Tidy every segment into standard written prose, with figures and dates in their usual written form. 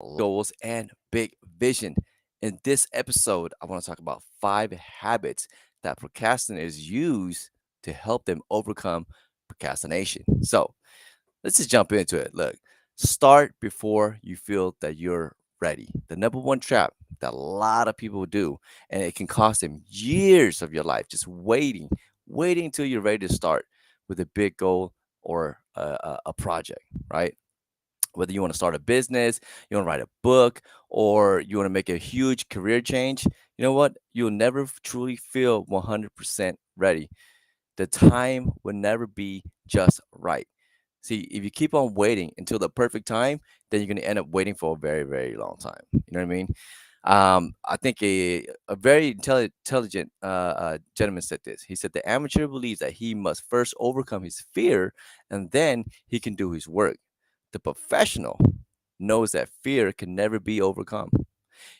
goals, and big vision. In this episode, I want to talk about 5 habits that procrastinators use to help them overcome procrastination. So let's just jump into it. Look, start before you feel that you're ready. The number one trap that a lot of people do, and it can cost them years of your life just waiting until you're ready to start with a big goal or a project, right? Whether you want to start a business, you want to write a book, or you want to make a huge career change, you know what? You'll never truly feel 100% ready. The time will never be just right. See, if you keep on waiting until the perfect time, then you're going to end up waiting for a very, very long time. You know what I mean? I think a very intelligent gentleman said this. He said, the amateur believes that he must first overcome his fear and then he can do his work. The professional knows that fear can never be overcome.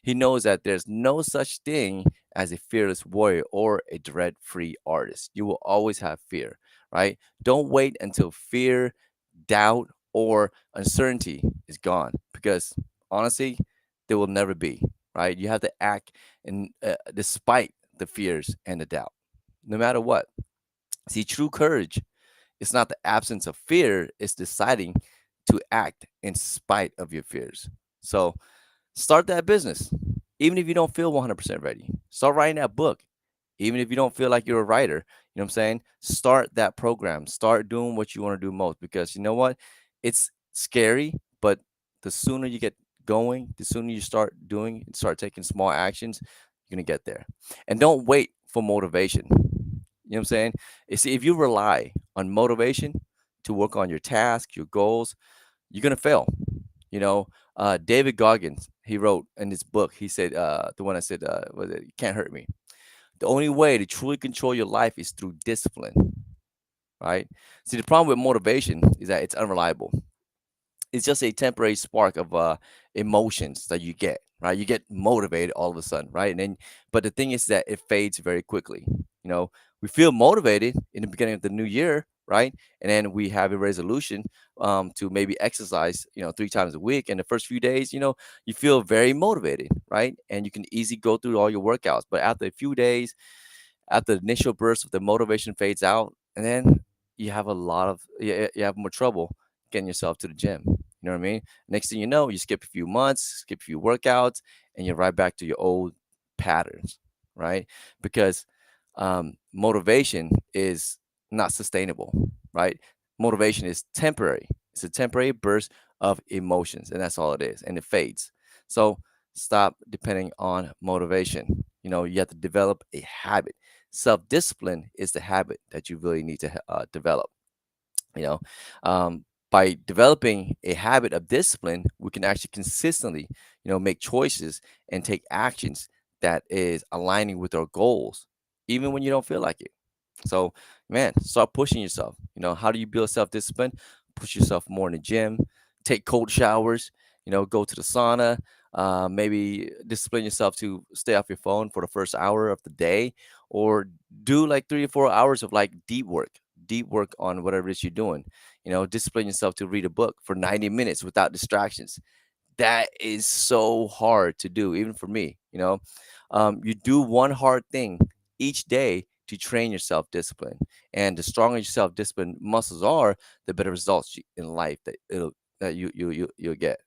He knows that there's no such thing as a fearless warrior or a dread free artist. You will always have fear, right? Don't wait until fear, doubt, or uncertainty is gone because honestly, there will never be, right? You have to act in, despite the fears and the doubt, no matter what. See, true courage is not the absence of fear, it's deciding to act in spite of your fears. So, start that business, even if you don't feel 100% ready. Start writing that book, even if you don't feel like you're a writer. You know what I'm saying? Start that program. Start doing what you want to do most because you know what? It's scary, but the sooner you get going, the sooner you start doing, start taking small actions, you're going to get there. And don't wait for motivation. You know what I'm saying? You see, if you rely on motivation to work on your task, your goals, you're going to fail. You know, David Goggins, he wrote in his book, he said, the one I said, was it, Can't Hurt Me. The only way to truly control your life is through discipline, right? See, the problem with motivation is that it's unreliable. It's just a temporary spark of emotions that you get, right? You get motivated all of a sudden, right? And then, but the thing is that it fades very quickly. You know, we feel motivated in the beginning of the new year, right? And then we have a resolution to maybe exercise, 3 times a week. And the first few days, you feel very motivated, right? And you can easily go through all your workouts. But after a few days, after the initial burst of the motivation fades out, and then you have more trouble getting yourself to the gym. You know what I mean? Next thing you know, you skip a few months, skip a few workouts, and you're right back to your old patterns, right? Because motivation is not sustainable, right? Motivation is temporary. It's a temporary burst of emotions, and that's all it is, and it fades. So stop depending on motivation. You have to develop a habit. Self discipline is the habit that you really need to develop. You know, by developing a habit of discipline, we can actually consistently, make choices and take actions that is aligning with our goals, even when you don't feel like it. So, man, start pushing yourself. How do you build self discipline? Push yourself more in the gym, take cold showers, go to the sauna, maybe discipline yourself to stay off your phone for the first hour of the day, or do like 3 to 4 hours of like deep work on whatever it is you're doing. Discipline yourself to read a book for 90 minutes without distractions. That is so hard to do, even for me. You do one hard thing each day to train your self-discipline, and the stronger your self-discipline muscles are, the better results in life that you'll get.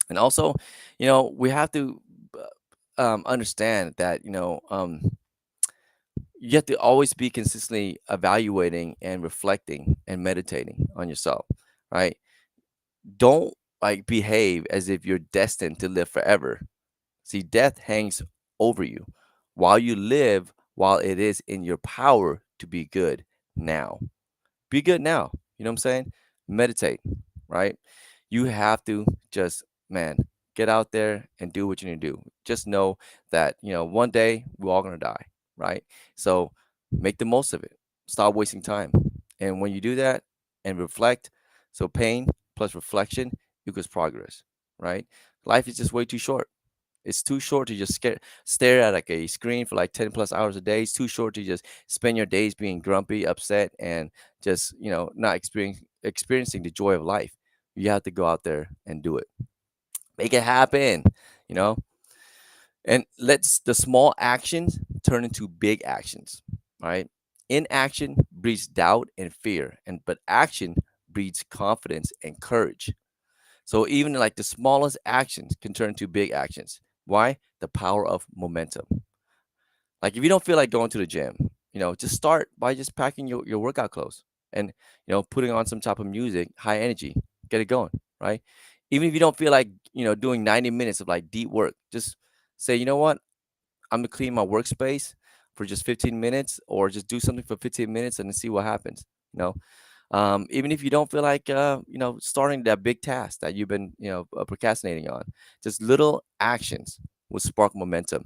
And also, we have to understand that you have to always be consistently evaluating and reflecting and meditating on yourself, right? Don't like behave as if you're destined to live forever. See, death hangs over you while you live, while it is in your power to be good now. Be good now. You know what I'm saying? Meditate, right? You have to just, man, get out there and do what you need to do. Just know that, one day we're all going to die, right? So make the most of it. Stop wasting time. And when you do that and reflect, so pain plus reflection equals progress, right? Life is just way too short. It's too short to just stare at like a screen for like 10 plus hours a day. It's too short to just spend your days being grumpy, upset, and just, not experiencing the joy of life. You have to go out there and do it. Make it happen, you know, and let's the small actions turn into big actions, right? Inaction breeds doubt and fear, and but action breeds confidence and courage. So even like the smallest actions can turn into big actions. Why? The power of momentum. Like if you don't feel like going to the gym, just start by just packing your workout clothes and putting on some type of music, high energy, get it going, right? Even if you don't feel like, doing 90 minutes of like deep work, just say, you know what? I'm gonna clean my workspace for just 15 minutes or just do something for 15 minutes and then see what happens. You know, even if you don't feel like starting that big task that you've been procrastinating on, just little actions will spark momentum,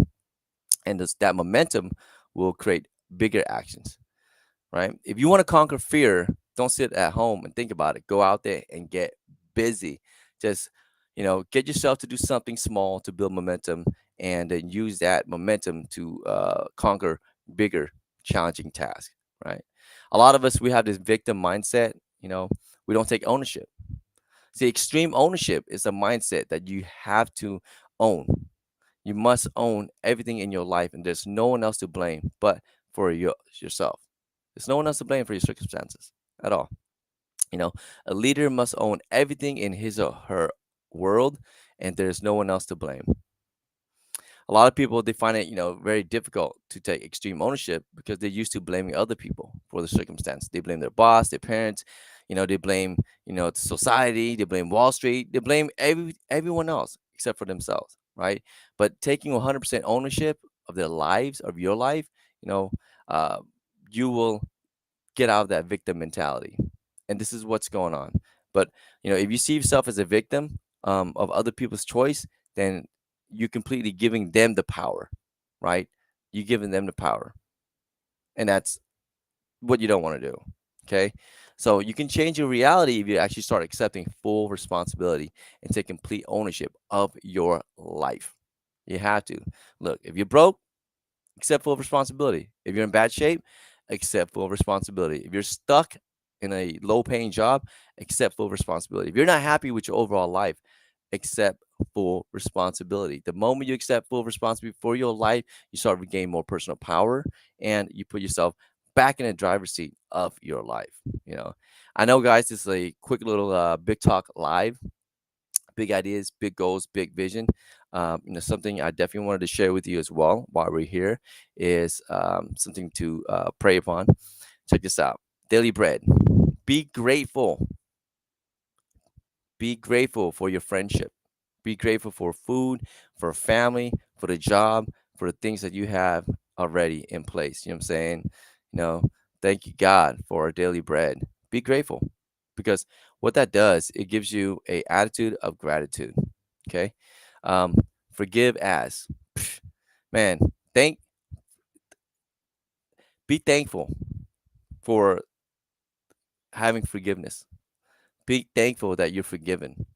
and that momentum will create bigger actions, right? If you want to conquer fear, don't sit at home and think about it. Go out there and get busy. Just, get yourself to do something small to build momentum, and then use that momentum to conquer bigger, challenging tasks, right? A lot of us, we have this victim mindset. We don't take ownership. See, extreme ownership is a mindset that you have to own. You must own everything in your life, and there's no one else to blame but for yourself. There's no one else to blame for your circumstances at all. You know, a leader must own everything in his or her world, and there's no one else to blame. A lot of people, they find it very difficult to take extreme ownership because they're used to blaming other people for the circumstance. They blame their boss, their parents, they blame society, they blame Wall Street, they blame everyone else except for themselves, right? But taking 100% ownership of their lives, of your life, you know uh, you will get out of that victim mentality. And this is what's going on. But if you see yourself as a victim of other people's choice, then you're completely giving them the power, right? You're giving them the power, and that's what you don't want to do. Okay, so you can change your reality if you actually start accepting full responsibility and take complete ownership of your life. You have to. Look, if you're broke, accept full responsibility. If you're in bad shape, accept full responsibility. If you're stuck in a low paying job, accept full responsibility. If you're not happy with your overall life, accept full responsibility. The moment you accept full responsibility for your life, you start regaining more personal power, and you put yourself back in the driver's seat of your life. You know, I know, guys, this is a quick little big talk live. Big ideas, big goals, big vision. Something I definitely wanted to share with you as well while we're here is something to pray upon. Check this out. Daily bread. Be grateful. Be grateful for your friendship. Be grateful for food, for family, for the job, for the things that you have already in place. You know what I'm saying? You know, thank you, God, for our daily bread. Be grateful, because what that does, it gives you a attitude of gratitude. Okay. Um, Forgive as, man, thank, be thankful for having forgiveness. Be thankful that you're forgiven,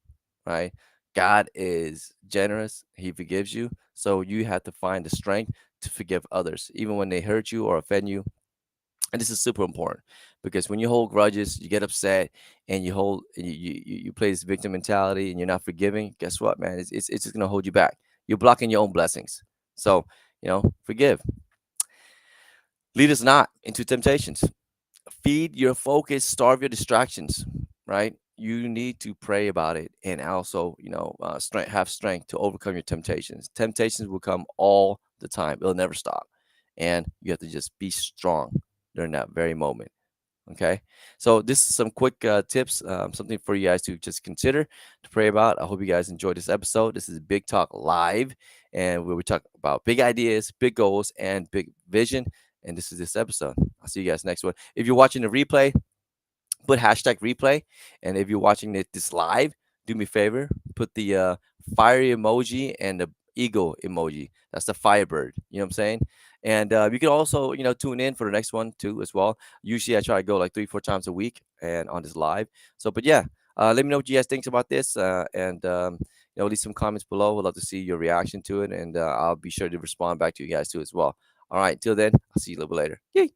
right? God is generous. He forgives you. So you have to find the strength to forgive others, even when they hurt you or offend you. And this is super important, because when you hold grudges, you get upset, and you play this victim mentality, and you're not forgiving. Guess what, man? It's just gonna hold you back. You're blocking your own blessings. So forgive. Lead us not into temptations. Feed your focus, starve your distractions, right? You need to pray about it, and also have strength to overcome your temptations. Temptations will come all the time. It'll never stop, and you have to just be strong during that very moment. Okay, so this is some quick tips, something for you guys to just consider, to pray about. I hope you guys enjoyed this episode. This is Big Talk Live, and where we talk about big ideas, big goals, and big vision. And this is this episode. I'll see you guys next one. If you're watching the replay, put hashtag replay. And if you're watching this live, do me a favor, put the fire emoji and the eagle emoji. That's the firebird. You know what I'm saying? And you can also, tune in for the next one too as well. Usually I try to go like 3-4 times a week and on this live. So, but yeah, let me know what you guys think about this, and leave some comments below. We'd love to see your reaction to it, and I'll be sure to respond back to you guys too as well. All right, till then, I'll see you a little bit later. Yay!